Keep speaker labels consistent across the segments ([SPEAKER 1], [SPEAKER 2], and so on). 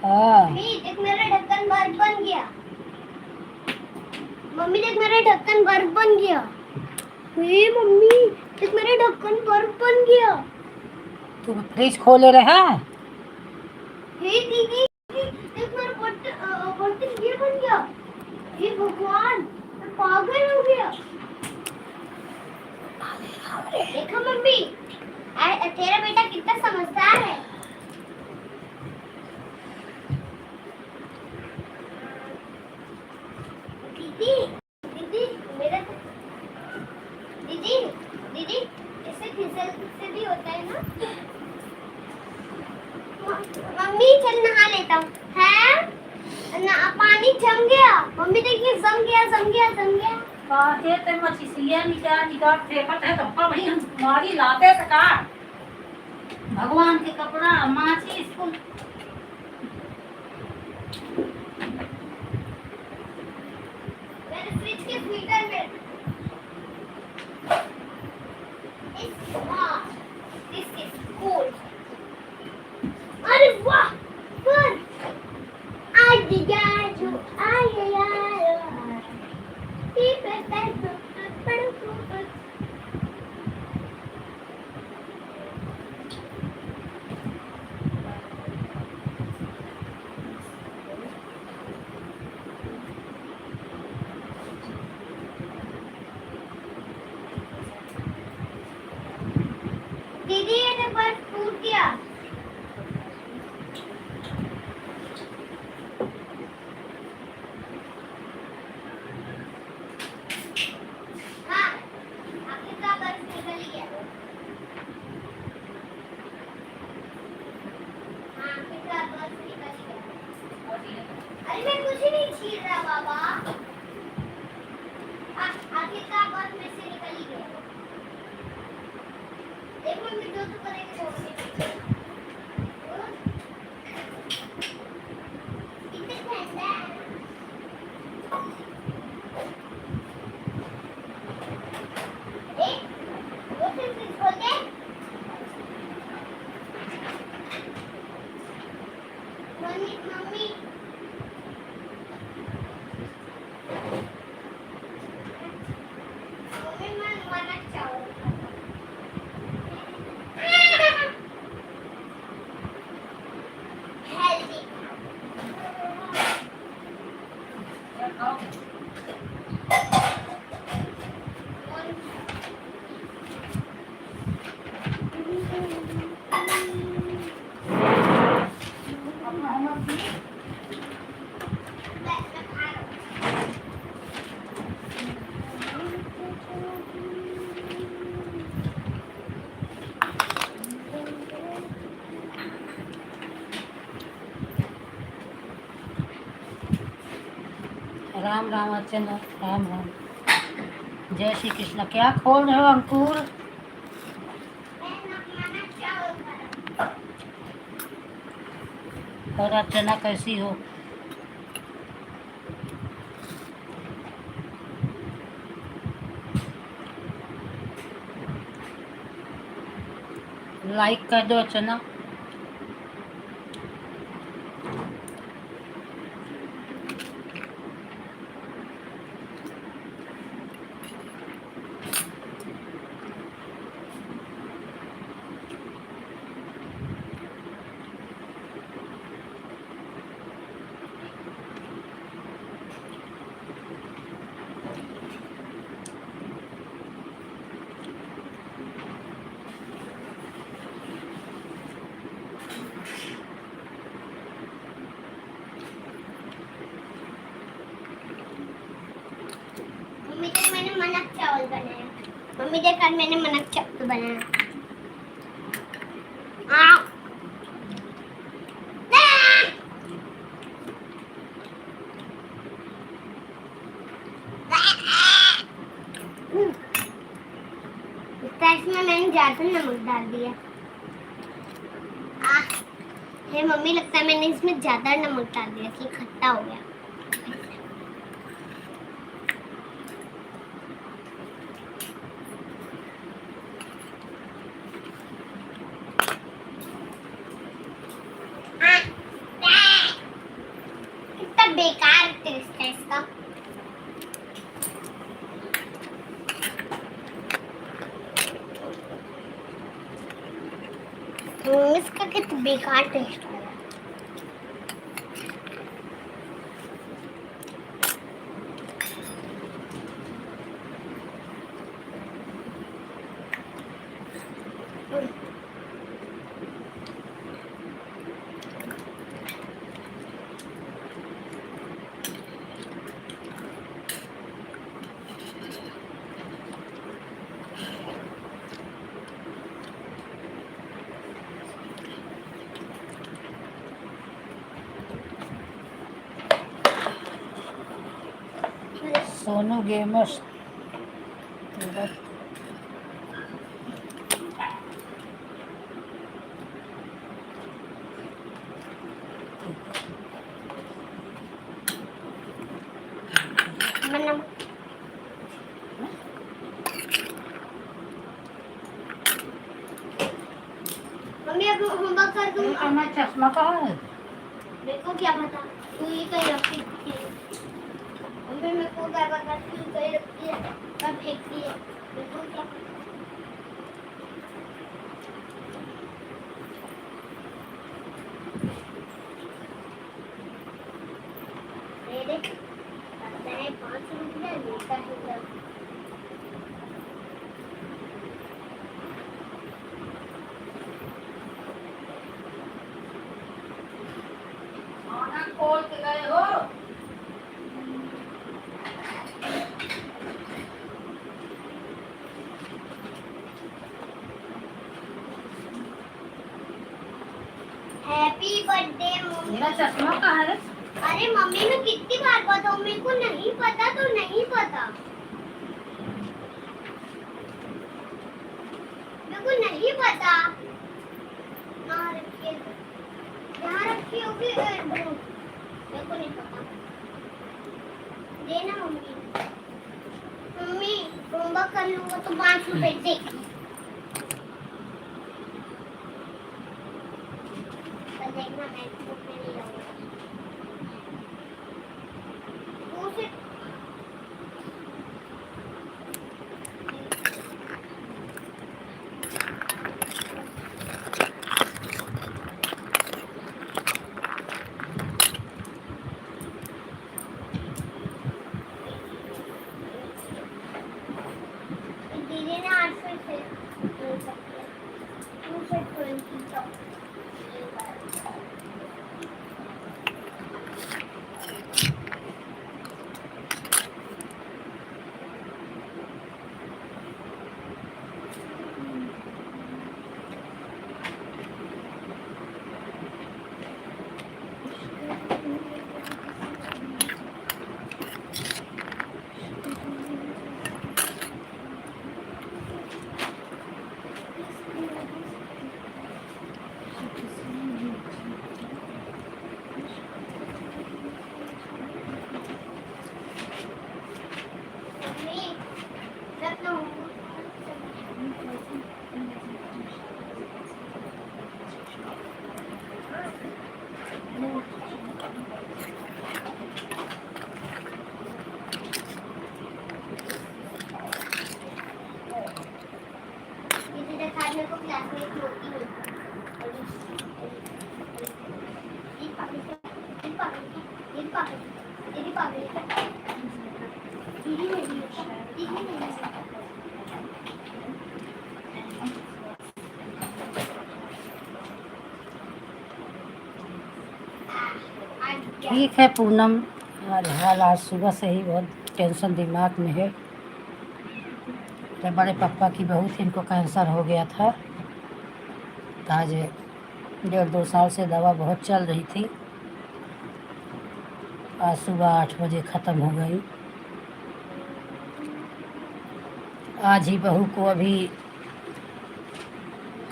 [SPEAKER 1] हाँ।
[SPEAKER 2] मम्मी देख मेरा ढक्कन बर्फ बन गया। मम्मी देख मेरा ढक्कन बर्फ बन गया। मम्मी देख मेरा ढक्कन बर्फ बन गया।
[SPEAKER 1] तुम फ्रिज खोले रहे हैं?
[SPEAKER 2] दीदी देख मेरा बर्तन ये बन गया। हे भगवान मैं पागल हो गया। देखो मम्मी तेरा बेटा कितना समझदार है। दीदी दीदी मेरा दीदी दीदी ऐसे फिसल से भी होता है ना। मम्मी चल नहा लेता हूँ। है ना पानी जम गया। मम्मी देखिए जम गया जम गया जम गया।
[SPEAKER 1] काहे ते मछलियाँ निकाल फेंकत है कपड़ा भाई हम मारी लाते सका भगवान के कपड़ा माची स्कूल
[SPEAKER 2] मेरे फ्रिज के फिल्टर में दिस इज कूल। अरे वाह पर आज जो आया दीदी ये तो बर्फ टूट गया। हाँ आखिरकार बर्फ निकल गया। हाँ आखिरकार बर्फ निकल गया। अरे मैं कुछ नहीं छील रहा बाबा। आखिरकार बर्फ में से निकल ही गया। एक मिनट जो तो करेंगे वो कितने ठंडा है। वो फिर खोल दे। मम्मी मम्मी मम्मी मैं मना चाहूँ। हेल्दी
[SPEAKER 1] राम राम अर्चना राम राम जय श्री कृष्ण। क्या खोल रहे हो अंकुर? और अर्चना कैसी हो? लाइक कर दो अर्चना।
[SPEAKER 2] मम्मी देख मैंने मनक चावल बनाया। मम्मी देख आज मैंने मनक चावल बनाया। इसमें मैंने ज्यादा नमक डाल दिया। हे मम्मी लगता है मैंने इसमें ज्यादा नमक डाल दिया कि खट्टा हो गया। बेकार टेस्ट है इसका। इसका कितना बेकार टेस्ट है।
[SPEAKER 1] सोनू गेमर्स
[SPEAKER 2] मम्मी अब होमवर्क कर दूँ।
[SPEAKER 1] मैं चश्मा कहाँ है?
[SPEAKER 2] मेरे को क्या पता, तू ही कहीं रखी थी। मम्मी मेरे को क्या पता, तू कहीं रखी है, कब फेंकती है, मेरे को क्या पता। मेरे पता है 5 रुपया लेता है।
[SPEAKER 1] खोल के गए हो?
[SPEAKER 2] Happy birthday mummy.
[SPEAKER 1] मेरा चश्मा कहाँ है?
[SPEAKER 2] अरे मम्मी मैं कितनी बार बताऊं, मेरे को नहीं पता तो नहीं पता, मेरे को नहीं पता। यहाँ रखिए, यहाँ रखी होगी, मेरे को नहीं पता। देना मम्मी। मम्मी होमवर्क कर लूंगा तो 5 रुपए दे। देखना मैं बुक में नहीं लाऊंगा। दीदी ने 8 से 220 को क्लासमेट होती है।
[SPEAKER 1] ठीक है पूनम, हाल आज सुबह से ही बहुत टेंशन दिमाग में है। जब बड़े पापा की बहू थी, इनको कैंसर हो गया था। तो आज 1.5-2 साल से दवा बहुत चल रही थी। आज सुबह 8 बजे ख़त्म हो गई। आज ही बहू को अभी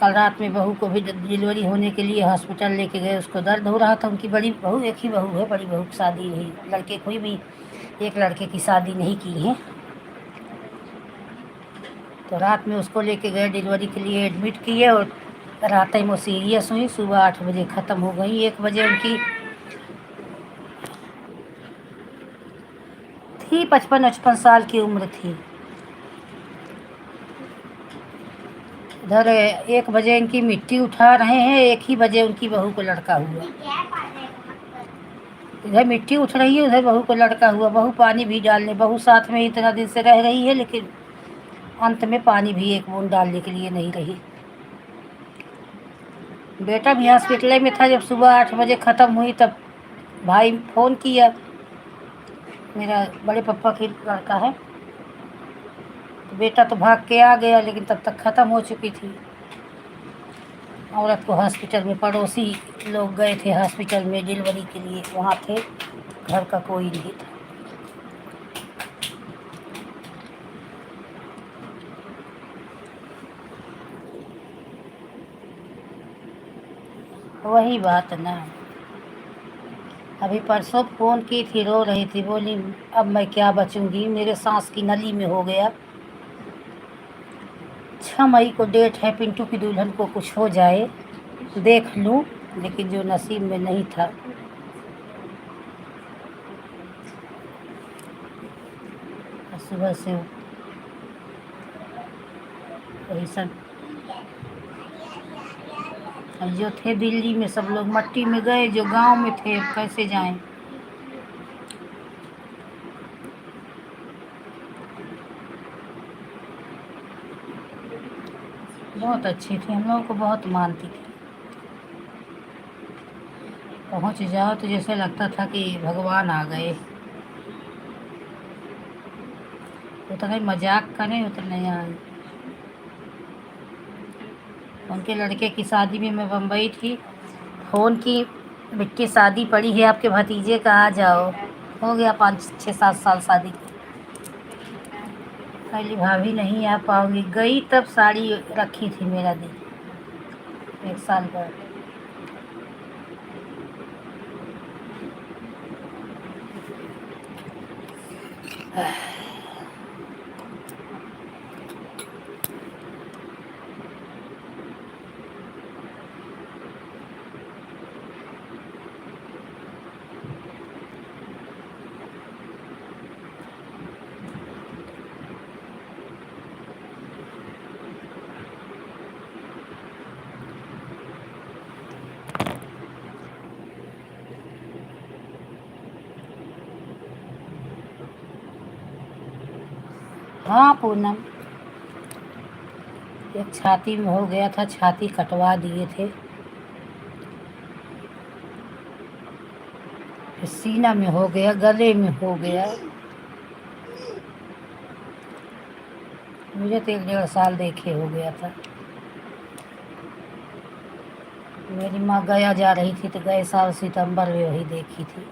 [SPEAKER 1] कल रात में बहू को भी डिलीवरी होने के लिए हॉस्पिटल लेके गए। उसको दर्द हो रहा था। उनकी बड़ी बहू, एक ही बहू है, बड़ी बहू की शादी हुई। लड़के कोई भी एक लड़के की शादी नहीं की है। तो रात में उसको लेके गए, डिलीवरी के लिए एडमिट किए और रात में वो सीरियस हुई। सुबह 8 बजे ख़त्म हो गई। 1 बजे उनकी थी, 55-55 साल की उम्र थी। इधर 1 बजे इनकी मिट्टी उठा रहे हैं, 1 ही बजे उनकी बहू को लड़का हुआ। इधर मिट्टी उठ रही है, उधर बहू को लड़का हुआ। बहू पानी भी डालने, बहू साथ में इतना दिन से रह रही है, लेकिन अंत में पानी भी एक बूंद डालने के लिए नहीं रही। बेटा भी हॉस्पिटल में था। जब सुबह 8 बजे ख़त्म हुई तब भाई फ़ोन किया, मेरा बड़े पापा की लड़का है, तो बेटा तो भाग के आ गया, लेकिन तब तक ख़त्म हो चुकी थी। औरत को हॉस्पिटल में, पड़ोसी लोग गए थे हॉस्पिटल में डिलीवरी के लिए, वहाँ थे, घर का कोई नहीं था। वही बात ना। अभी परसों फ़ोन की थी, रो रही थी, बोली अब मैं क्या बचूंगी, मेरे सांस की नली में हो गया। 6 मई को डेट है, पिंटू की दुल्हन को कुछ हो जाए देख लूं, लेकिन जो नसीब में नहीं था। सुबह से वही सब, जो थे दिल्ली में सब लोग मट्टी में गए, जो गांव में थे कैसे जाएं। बहुत अच्छी थी, हम लोगों को बहुत मानती थी। पहुंच जाओ तो जैसे लगता था कि भगवान आ गए। उतना मजाक करें उतना आए। उनके लड़के की शादी में मैं बम्बई थी, फ़ोन की, बिट्टी शादी पड़ी है आपके भतीजे का, आ जाओ। हो गया 5-6-7 साल शादी के। पहली भाभी नहीं आ पाओगी, गई तब साड़ी रखी थी मेरा दिन 1 साल बाद। हाँ पूनम, एक छाती में हो गया था, छाती कटवा दिए थे। फिर सीना में हो गया, गले में हो गया। मुझे तो 1-1.5 साल देखे हो गया था। मेरी माँ गया जा रही थी तो गए साल सितंबर में वही देखी थी।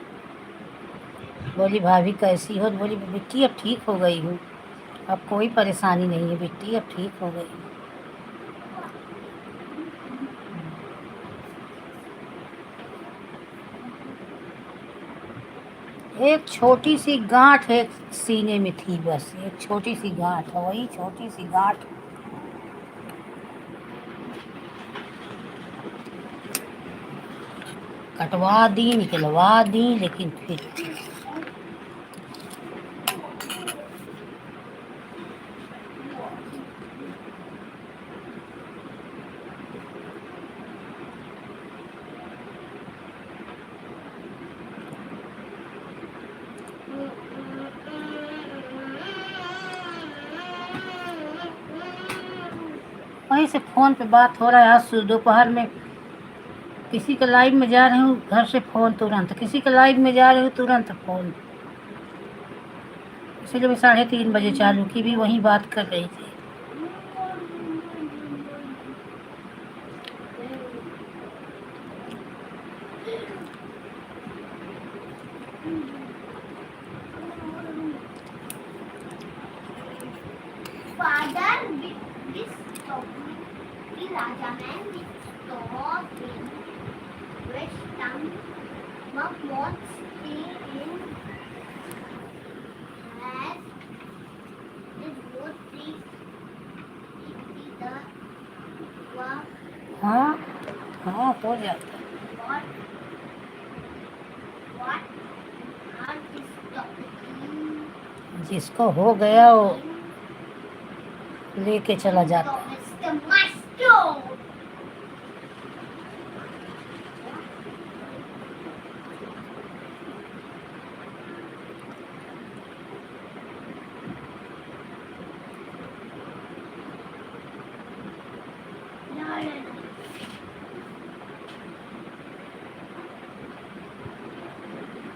[SPEAKER 1] बोली भाभी कैसी हो, बोली बिट्टी अब ठीक हो गई हूँ, अब कोई परेशानी नहीं है बिट्टी, अब ठीक हो गई। एक छोटी सी गांठ एक सीने में थी, बस एक छोटी सी गांठ है, वही छोटी सी गांठ कटवा दी, निकलवा दी, लेकिन फिर वहीं से फ़ोन पे बात हो रहा है। आज दोपहर में किसी के लाइव में जा रही हूँ, घर से फ़ोन तुरंत, किसी के लाइव में जा रही हूँ तुरंत फ़ोन। इसलिए मैं 3:30 बजे चालू की, भी वहीं बात कर रही थी।
[SPEAKER 2] Father with this topic, the Raja man with stop in West but not stay in as is both free the
[SPEAKER 1] हाँ हाँ हो जाता।
[SPEAKER 2] what are this topic?
[SPEAKER 1] जिसको हो गया वो लेके चला जाता है।
[SPEAKER 2] Mr. Maestro.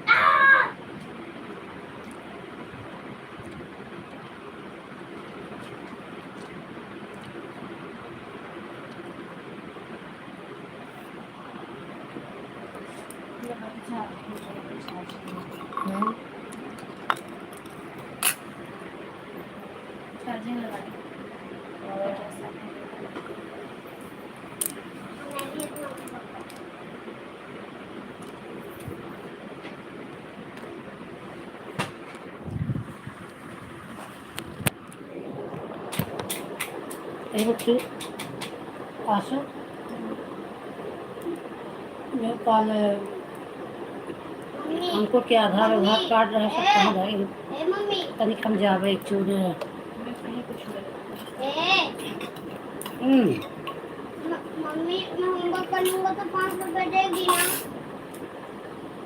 [SPEAKER 2] Ah!
[SPEAKER 1] हम्म,
[SPEAKER 3] चार्जिंग लगा दी।
[SPEAKER 1] ये बच्चे आशु मैं कल
[SPEAKER 2] मम्मी
[SPEAKER 1] हमको क्या आधार आधार कार्ड रहे सब कहाँ रहे
[SPEAKER 2] ए मम्मी
[SPEAKER 1] तनिक हम जावे एक चूड़े
[SPEAKER 3] मैं कहीं कुछ लगा।
[SPEAKER 2] ए मम्मी मैं होमवर्क कर लूंगा तो 5 रुपए देगी ना?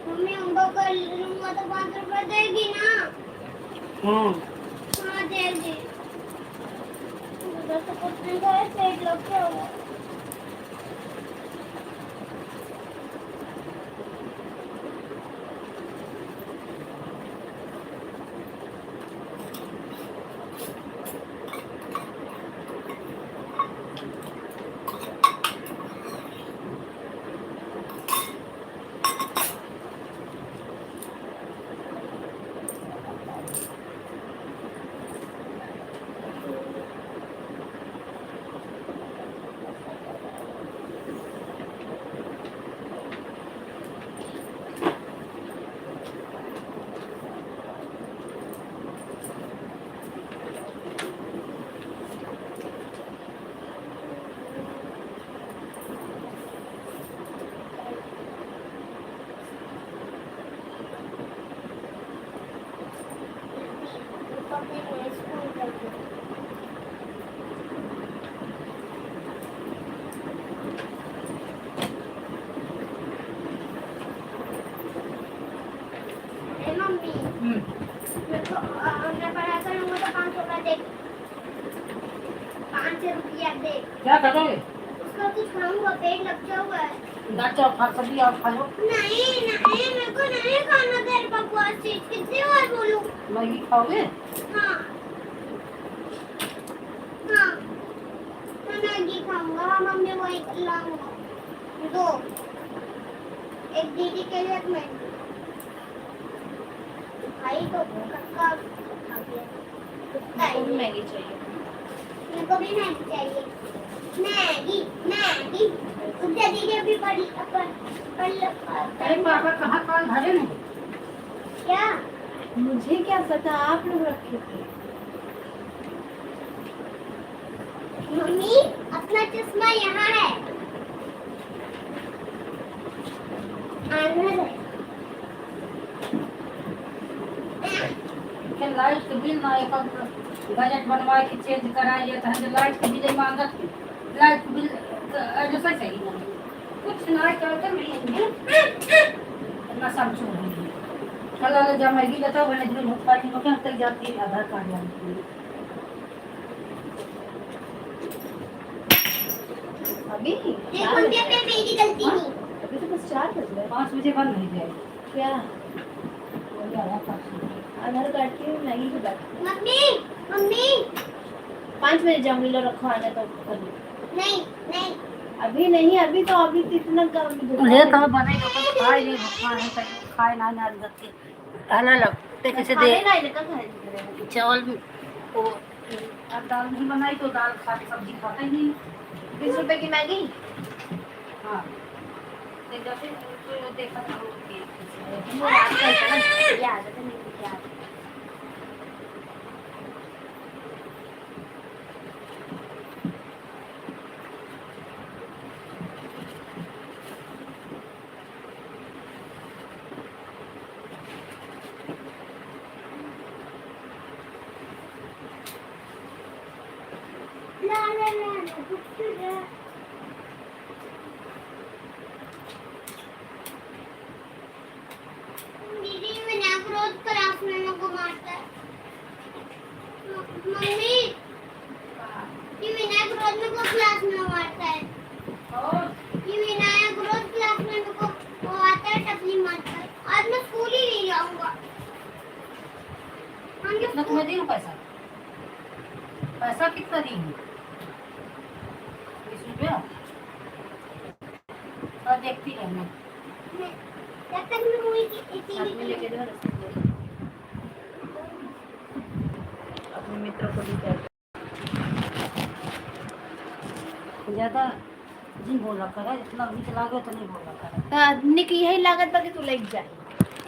[SPEAKER 2] मम्मी होमवर्क कर लूंगा तो 5 रुपए देगी ना?
[SPEAKER 1] हाँ
[SPEAKER 2] हाँ देगी। उधर से कुछ नहीं खाया, पेट लग गया होगा। ए मम्मी मेरे को मैं पढ़ा करूंगा तो 5 रुपए दे। 5 रुपया दे।
[SPEAKER 1] क्या करोगे
[SPEAKER 2] उसका कुछ खाऊंगा, पेट लग हुआ है।
[SPEAKER 1] दाल चावल खा सब्जी और खा लो
[SPEAKER 2] नहीं नहीं मेरे को नहीं खाना तेरे बकवास चीज, कितनी बार बोलूं?
[SPEAKER 1] मैगी खाओगे
[SPEAKER 2] हाँ हाँ मैं मैगी खाऊंगा। हाँ मम्मी वही लाऊंगा। दो, एक दीदी के लिए, एक मैगी। भाई तो कक्का खा गया। कुत्ता
[SPEAKER 3] मेरे को भी
[SPEAKER 2] है।
[SPEAKER 3] मैगी चाहिए।
[SPEAKER 2] मेरे को भी मैगी चाहिए। मैगी मैगी उधर दीदी अभी पढ़ी
[SPEAKER 1] अरे पापा कहाँ कहाँ घरे नहीं
[SPEAKER 2] क्या?
[SPEAKER 3] मुझे क्या पता, आप लोग रखे थे।
[SPEAKER 2] मम्मी अपना चश्मा यहाँ है। अंदर है।
[SPEAKER 1] के लाइट के बिल ना एक बजट बनवाए के चेंज कराइए तो हम लाइट के बिल मांगत लाइट के बिल ऐसा चाहिए ना कुछ ना करते नहीं इतना समझो नहीं कल वाले जमाएगी बताओ मैंने जो भुगतान की मकान तक जाती है आधार कार्ड लाने के लिए
[SPEAKER 3] अभी
[SPEAKER 2] देखो पे मेरी गलती नहीं।
[SPEAKER 3] अभी तो बस 4 बज रहे हैं।
[SPEAKER 1] 5 बजे बंद नहीं जाए
[SPEAKER 3] क्या
[SPEAKER 1] बोलिए आधार कार्ड से।
[SPEAKER 3] आधार कार्ड की मैगी की बात।
[SPEAKER 2] मम्मी मम्मी
[SPEAKER 3] 5 बजे जाऊंगी, लो रखो आने तो कर लो।
[SPEAKER 2] नहीं नहीं
[SPEAKER 3] अभी नहीं, अभी तो इतना काम
[SPEAKER 1] ले तो बने तो कुछ खाए नहीं भुगतान है तो खाए ना ना रख के आना लगते कैसे दे
[SPEAKER 3] खाने ना इधर का खाए।
[SPEAKER 1] चावल वो अब दाल नहीं बनाई तो दाल खा सब्जी खाता ही नहीं
[SPEAKER 3] 20 रुपए की मैगी।
[SPEAKER 1] हाँ तो जैसे तो देखा था वो कि
[SPEAKER 3] ये आदत है मेरी, क्या आदत है।
[SPEAKER 2] दीदी विनायक रोज क्लास में मेरे को मारता है। मम्मी ये विनायक रोज मेरे को क्लास में मारता है। ये विनायक रोज क्लास में मेरे को वो आता है टपली मारता है। आज मैं स्कूल ही नहीं जाऊंगा। हम
[SPEAKER 1] कितना तुम्हें दी हूँ पैसा? पैसा कितना दी हूँ? 20 रुपया। और देखती रहना।
[SPEAKER 2] जब तक मैं मूवी की
[SPEAKER 3] साथ में लेके दो रसीद दे दो। अपने मित्रों को भी कह दो।
[SPEAKER 1] ज़्यादा नहीं बोला करा, जितना मीठ लागे उतना नहीं बोला करा।
[SPEAKER 3] तो आदमी की यही लागत बाकी तू लेके जा।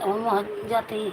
[SPEAKER 1] हम वहाँ जाते ही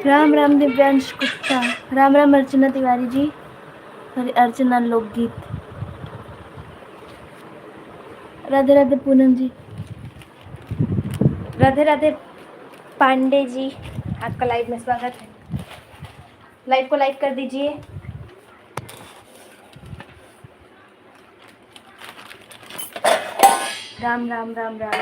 [SPEAKER 3] राम राम दिव्यांश गुप्ता, राम राम अर्चना तिवारी जी, सॉरी अर्चना लोकगीत, राधे राधे पूनम जी, राधे राधे पांडे जी, आपका लाइव में स्वागत है। लाइव को लाइक कर दीजिए। राम राम राम राम।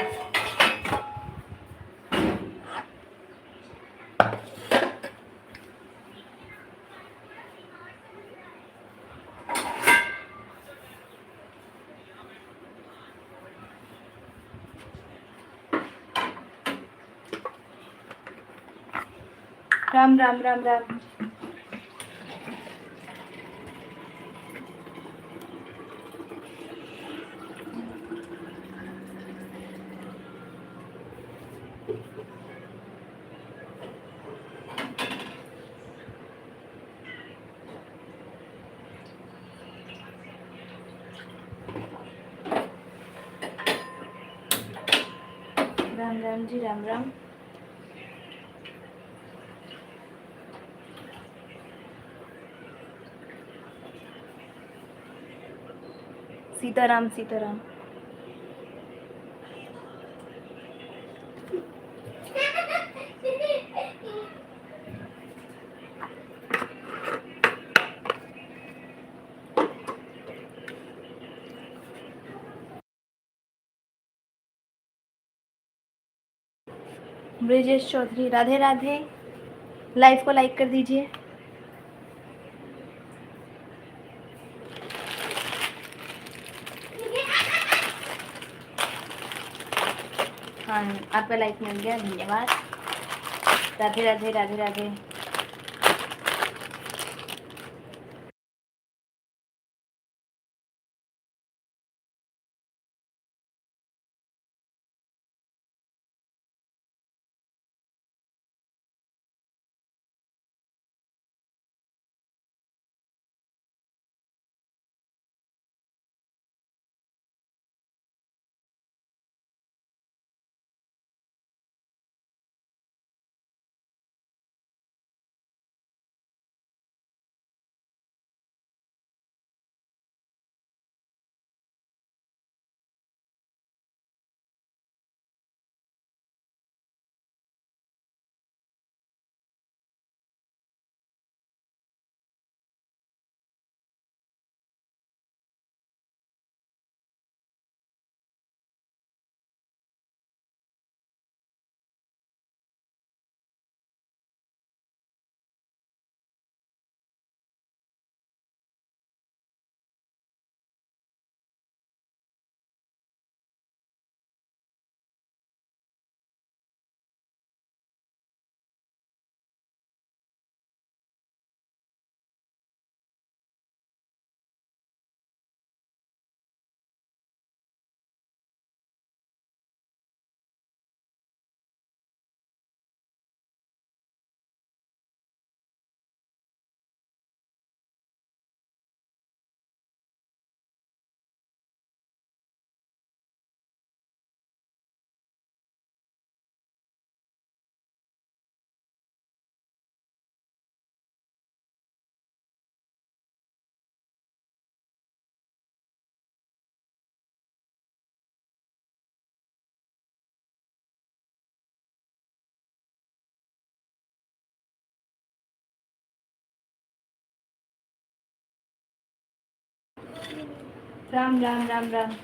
[SPEAKER 3] राम राम राम राम। राम राम जी, राम राम। सीताराम सीताराम। ब्रिजेश चौधरी, राधे राधे। लाइव को लाइक कर दीजिए। हाँ, आपका लाइक मिल गया, धन्यवाद। राधे राधे राधे राधे। राम राम राम राम।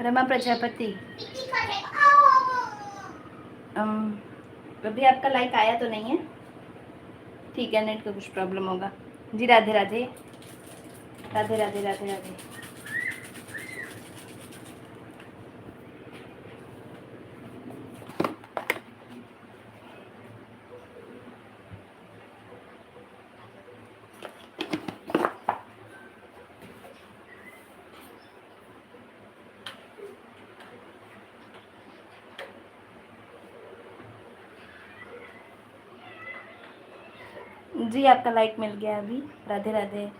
[SPEAKER 3] रमा प्रजापति, अभी आपका लाइक आया तो नहीं है? ठीक है, नेट का कुछ प्रॉब्लम होगा जी। राधे राधे राधे राधे राधे राधे। जी आपका लाइक मिल गया अभी। राधे राधे।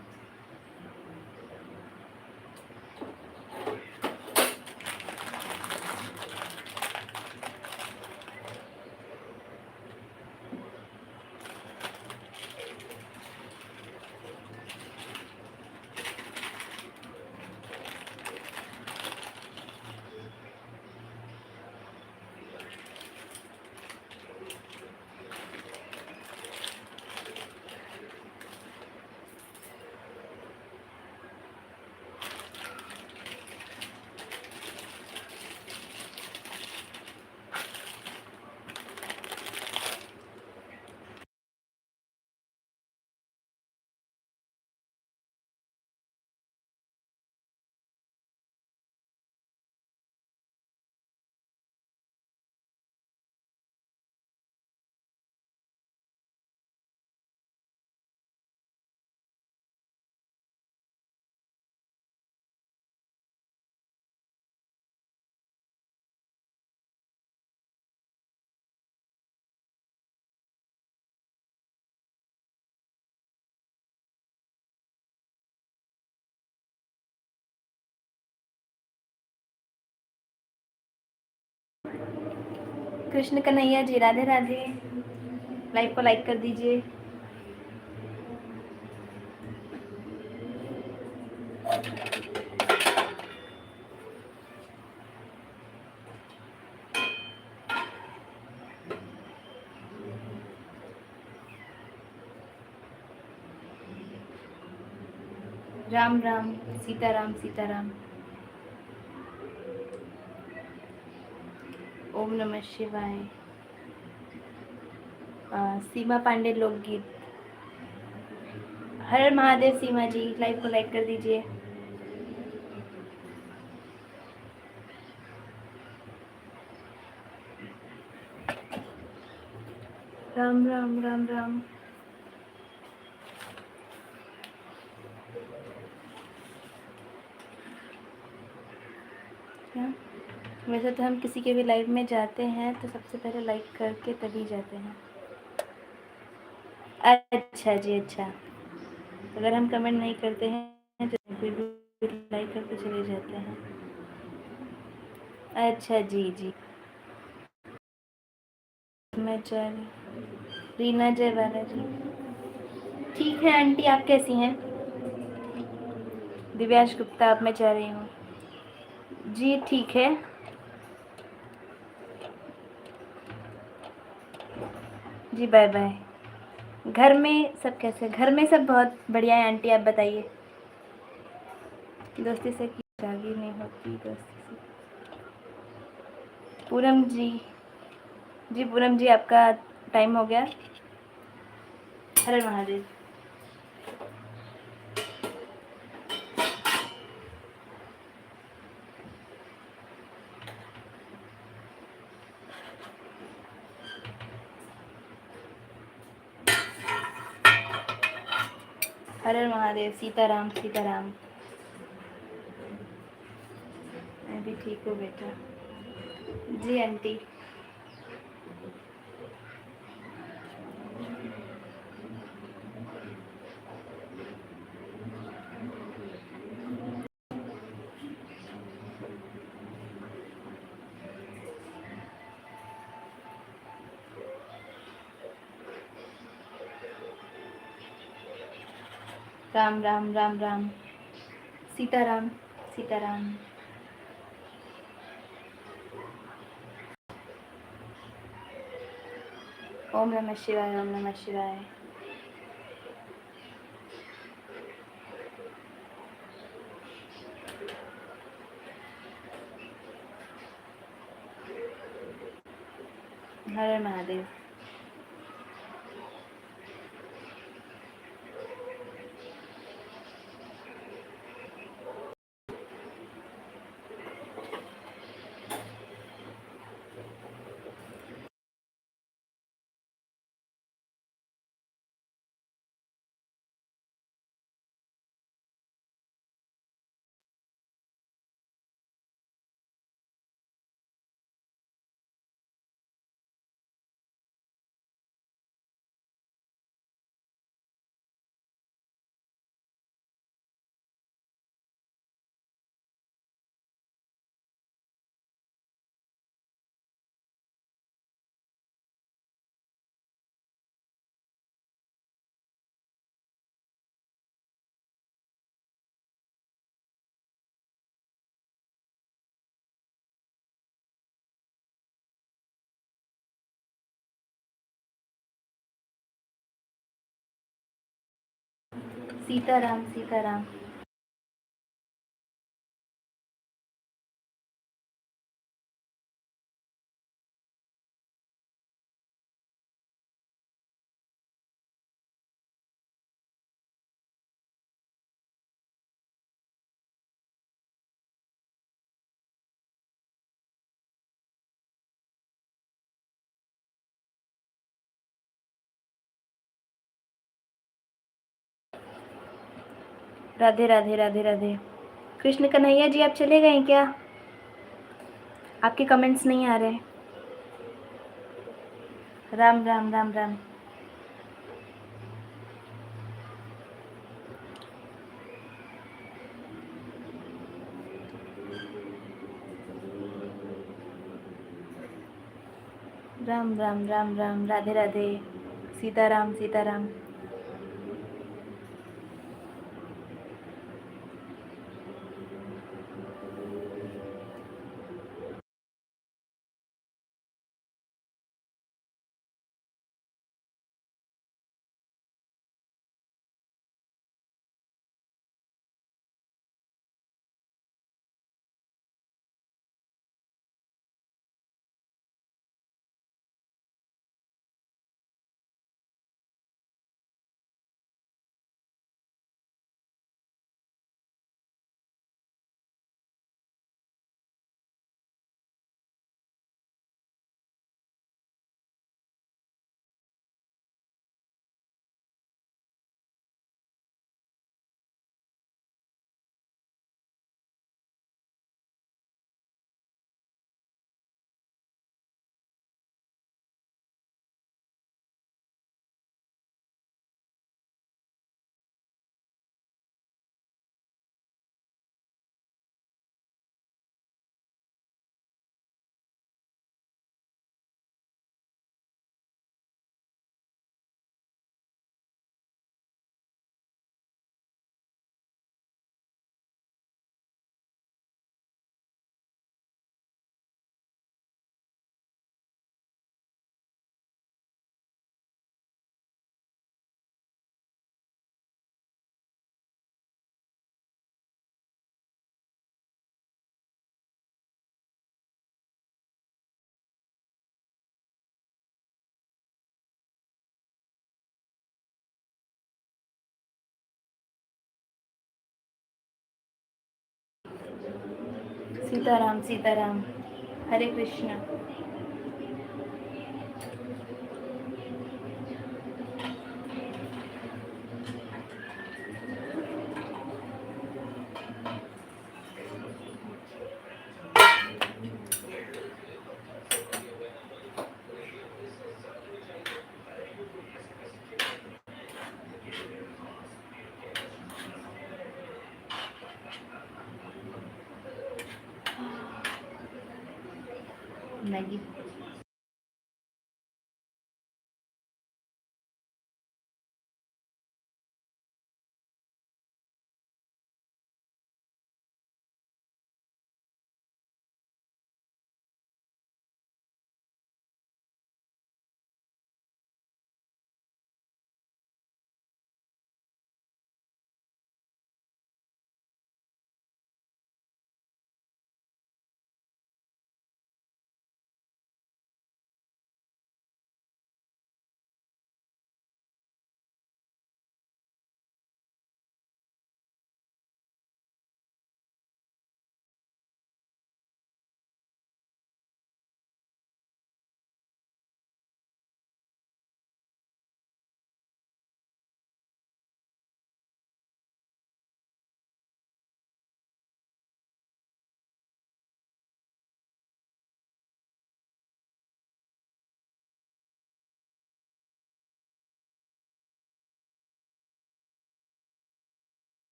[SPEAKER 3] कृष्ण कन्हैया जी राधे राधे। लाइव को लाइक कर दीजिए। राम राम सीताराम सीताराम। ओम नमः शिवाय। सीमा पांडे लोकगीत। हर हर महादेव। सीमा जी लाइव को लाइक कर दीजिए। राम राम राम राम। क्या वैसे तो हम किसी के भी लाइव में जाते हैं तो सबसे पहले लाइक करके तभी जाते हैं। अच्छा जी अच्छा। अगर हम कमेंट नहीं करते हैं तो फिर भी लाइक करके चले जाते हैं। अच्छा जी जी। मैं चल रीना जयवाला जी। ठीक है आंटी आप कैसी हैं? दिव्यांश गुप्ता अब मैं जा रही हूँ जी। ठीक है जी बाय बाय। घर में सब कैसे? घर में सब बहुत बढ़िया है आंटी। आप बताइए। दोस्ती से की शादी नहीं होती दोस्ती से। पूनम जी जी पूनम जी आपका टाइम हो गया। हर हर महादेव। हर हर महादेव। सीताराम सीताराम। मैं भी ठीक हूँ बेटा। जी आंटी। राम राम राम राम। सीताराम सीताराम। ओम नमः शिवाय ओम नमः शिवाय। हर हर महादेव। सीताराम सीताराम। राधे राधे राधे राधे। कृष्ण कन्हैया जी आप चले गए क्या? आपके कमेंट्स नहीं आ रहे। राम राम राम राम। राम राम राम राम। राधे राधे। सीताराम सीताराम। सीताराम सीताराम। हरे कृष्ण। मैगी।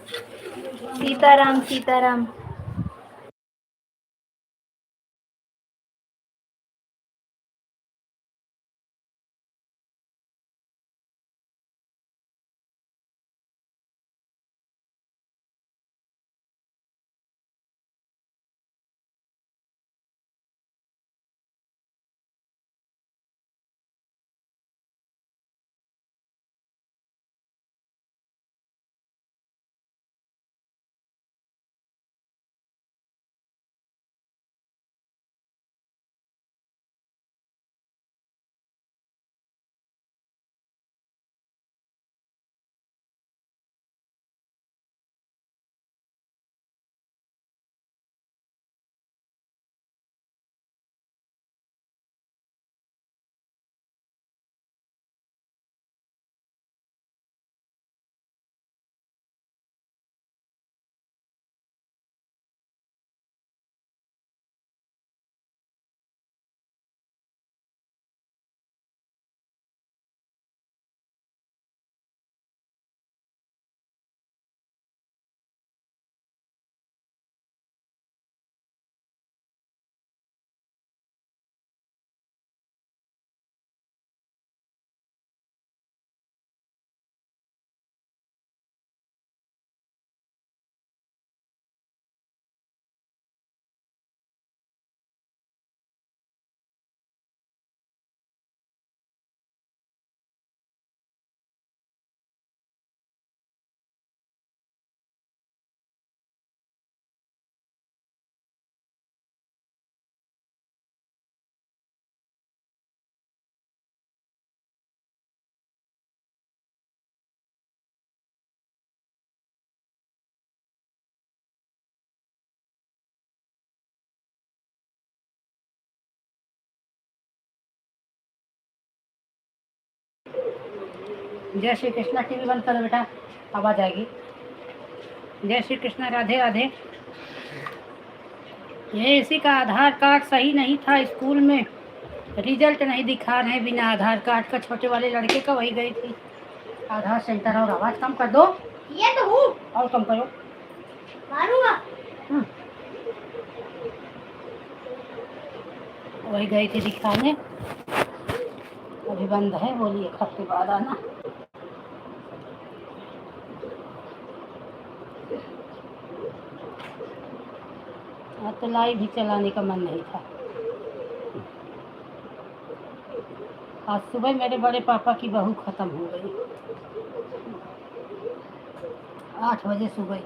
[SPEAKER 3] सीताराम सीताराम।
[SPEAKER 1] जय श्री कृष्णा। टीवी बंद करो बेटा, आवाज आएगी। जय श्री कृष्णा, राधे राधे। ये इसी का आधार कार्ड सही नहीं था, स्कूल में रिजल्ट नहीं दिखा रहे बिना आधार कार्ड का। छोटे वाले लड़के का वही गई थी आधार सेंटर। और आवाज कम कर दो।
[SPEAKER 2] ये तो हूँ।
[SPEAKER 1] और कम करो।
[SPEAKER 2] मारूंगा।
[SPEAKER 1] वही गई थी दिखाने, अभी बंद है। बोलिए एक हफ्ते बाद आना। तो लाइव भी चलाने का मन नहीं था। आज सुबह मेरे बड़े पापा की बहू खत्म हो गई, 8 बजे सुबह।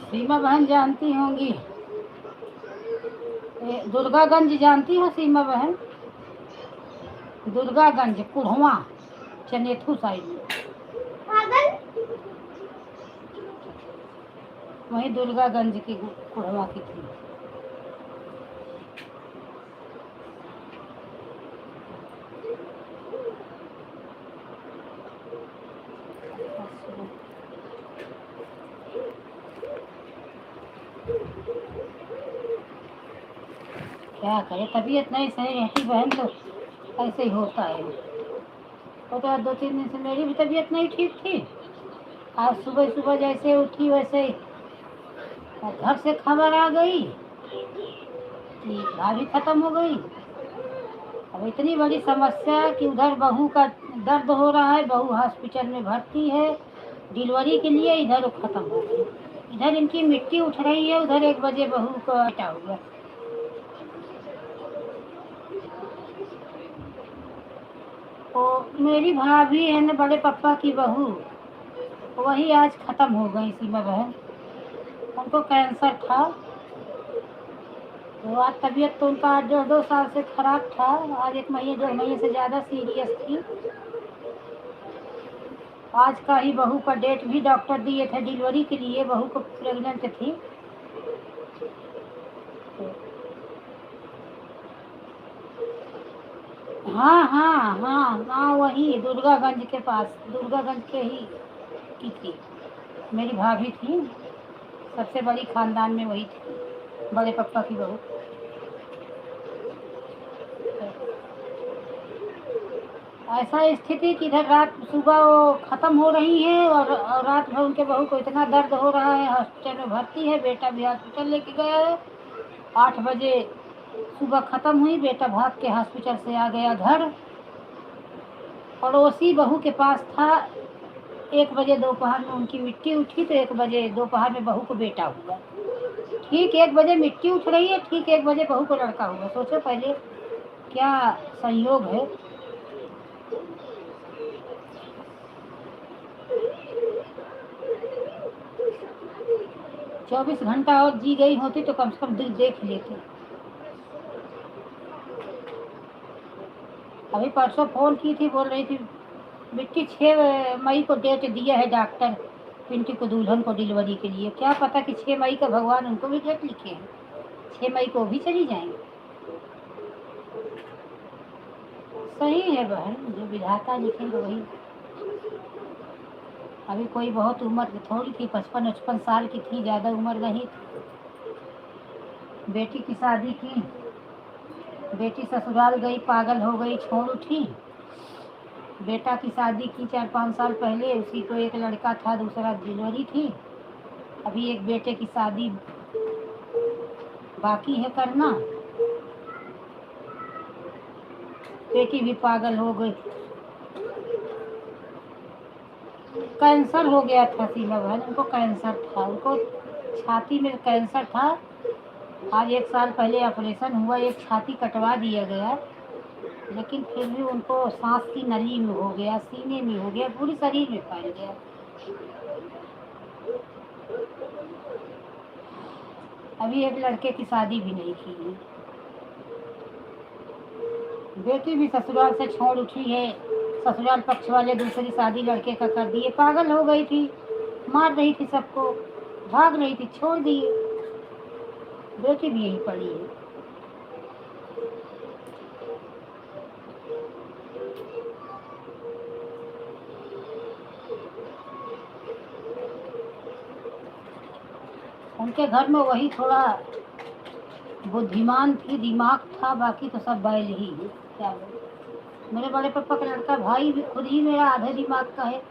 [SPEAKER 1] सीमा बहन जानती होंगी, दुर्गागंज जानती हो सीमा बहन? दुर्गागंज कुढ़वा, चनेथू साइड में।
[SPEAKER 2] पागल।
[SPEAKER 1] वही दुर्गागंज की कुढ़वा की थी। क्या करे, तबीयत नहीं सही रहती बहन तो ऐसे ही होता है। वो तो 2-3 दिन से मेरी भी तबीयत नहीं ठीक थी। आज सुबह सुबह जैसे उठी वैसे ही घर से खबर आ गई कि भाभी खत्म हो गई। अब इतनी बड़ी समस्या कि उधर बहू का दर्द हो रहा है, बहू हॉस्पिटल में भर्ती है डिलीवरी के लिए, इधर वो खत्म हो गई। इधर इनकी मिट्टी उठ रही है, उधर 1 बजे बहू को हटा हुआ। तो मेरी भाभी है ना, बड़े पापा की बहू, वही आज खत्म हो गई सीमा बहन। उनको कैंसर था। तो आज तबीयत तो उनका 1.5-2 साल से खराब था। आज 1 महीने 1.5 महीने से ज़्यादा सीरियस थी। आज का ही बहू का डेट भी डॉक्टर दिए थे डिलीवरी के लिए, बहू को प्रेग्नेंट थी। हाँ हाँ हाँ हाँ, वही दुर्गागंज के पास, दुर्गागंज के ही की थी। मेरी भाभी थी, सबसे बड़ी खानदान में वही थी, बड़े पप्पा की बहू। ऐसा स्थिति कि इधर रात सुबह वो ख़त्म हो रही है और रात भर उनके बहू को इतना दर्द हो रहा है, हॉस्पिटल में भर्ती है, बेटा भी हॉस्पिटल लेके गया है। 8 बजे सुबह ख़त्म हुई, बेटा भाग के हॉस्पिटल से आ गया घर। पड़ोसी बहू के पास था, 1 बजे दोपहर में उनकी मिट्टी उठी, तो 1 बजे दोपहर में बहू को बेटा हुआ। ठीक 1 बजे मिट्टी उठ रही है, ठीक 1 बजे बहू को लड़का हुआ। सोचो पहले क्या संयोग है। 24 घंटा और जी गई होती तो कम से कम देख लेते। अभी परसों फ़ोन की थी, बोल रही थी बिट्टी 6 मई को डेट दिया है डॉक्टर पिंटू को, दुल्हन को डिलीवरी के लिए। क्या पता कि 6 मई का भगवान उनको भी डेट लिखे हैं, 6 मई को भी चली जाएंगे। सही है बहन, जो विधाता लिखेंगे वही। अभी कोई बहुत उम्र थोड़ी थी, 55-55 साल की थी, ज़्यादा उम्र नहीं थी। बेटी की शादी की, बेटी ससुराल गई, पागल हो गई, छोड़ उठी। बेटा की शादी की 4-5 साल पहले, उसी को एक लड़का था, दूसरा डिलीवरी थी। अभी एक बेटे की शादी बाकी है करना। बेटी भी पागल हो गई। कैंसर हो गया था सीमा बहन, उनको कैंसर था, उनको छाती में कैंसर था। आज 1 साल पहले ऑपरेशन हुआ, एक छाती कटवा दिया गया, लेकिन फिर भी उनको सांस की नली में हो गया, सीने में हो गया, पूरे शरीर में फैल गया। अभी एक लड़के की शादी भी नहीं की है। बेटी भी ससुराल से छोड़ उठी है, ससुराल पक्ष वाले दूसरी शादी लड़के का कर दिए। पागल हो गई थी, मार रही थी सबको, भाग रही थी, छोड़ दिए। बेटी भी यही पड़ी है। उनके घर में वही थोड़ा बुद्धिमान थी, दिमाग था, बाकी तो सब बैल ही है। क्या बोले, मेरे बड़े पापा का लड़का भाई भी खुद ही मेरा आधे दिमाग का है।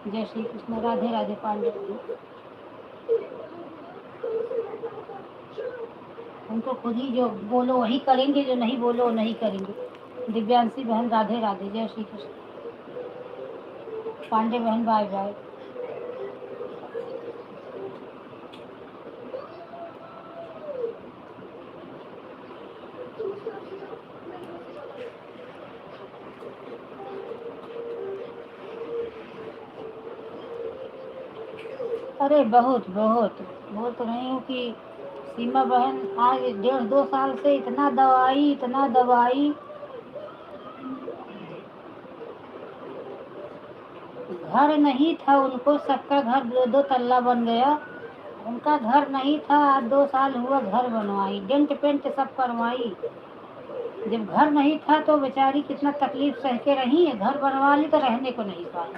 [SPEAKER 1] जय श्री कृष्ण, राधे राधे पांडे जी। उनको खुद ही जो बोलो वही करेंगे, जो नहीं बोलो वो नहीं करेंगे। दिव्यांशी बहन राधे राधे, जय श्री कृष्ण। पांडे बहन बाय बाय। अरे बहुत बहुत बोल तो रही हूँ कि सीमा बहन आज 1.5-2 साल से इतना दवाई, इतना दवाई। घर नहीं था उनको, सबका घर 2-2 तल्ला बन गया। उनका घर नहीं था, आज 2 साल हुआ घर बनवाई, डेंट पेंट सब करवाई। जब घर नहीं था तो बेचारी कितना तकलीफ सह के रही है, घर बनवा ली तो रहने को नहीं पाई।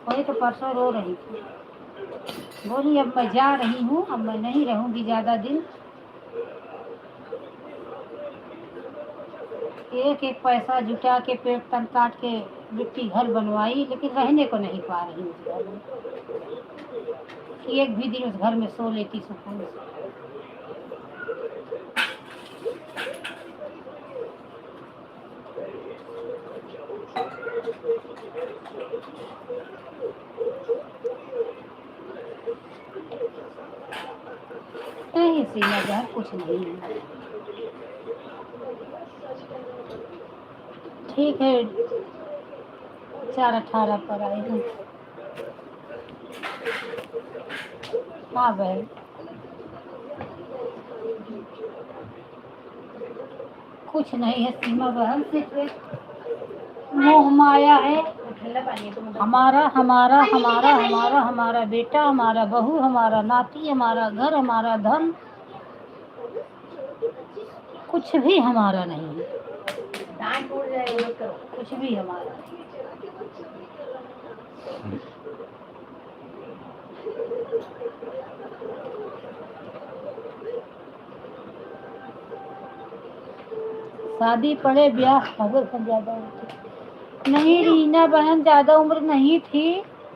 [SPEAKER 1] वही तो परसों रो रही थी, बोली अब मैं जा रही हूँ, अब मैं नहीं रहूँगी ज़्यादा दिन। एक एक पैसा जुटा के, पेट तन काट के मिट्टी घर बनवाई, लेकिन रहने को नहीं पा रही उस घर में कि एक भी दिन उस घर में सो लेती सुकून से। नहीं सीमा बहन, कुछ नहीं है। ठीक है, 4:18 पर आई हूँ। हाँ बहन, कुछ नहीं है सीमा बहन, सिर्फ एक मोह माया है। हमारा हमारा हमारा हमारा हमारा बेटा, हमारा बहू, हमारा नाती, हमारा घर, हमारा धन, कुछ भी हमारा नहीं है।
[SPEAKER 3] काम टूट जाएगा मत करो।
[SPEAKER 1] कुछ भी हमारा शादी पड़े ब्याह अगर ज्यादा नहीं रीना बहन ज्यादा उम्र नहीं थी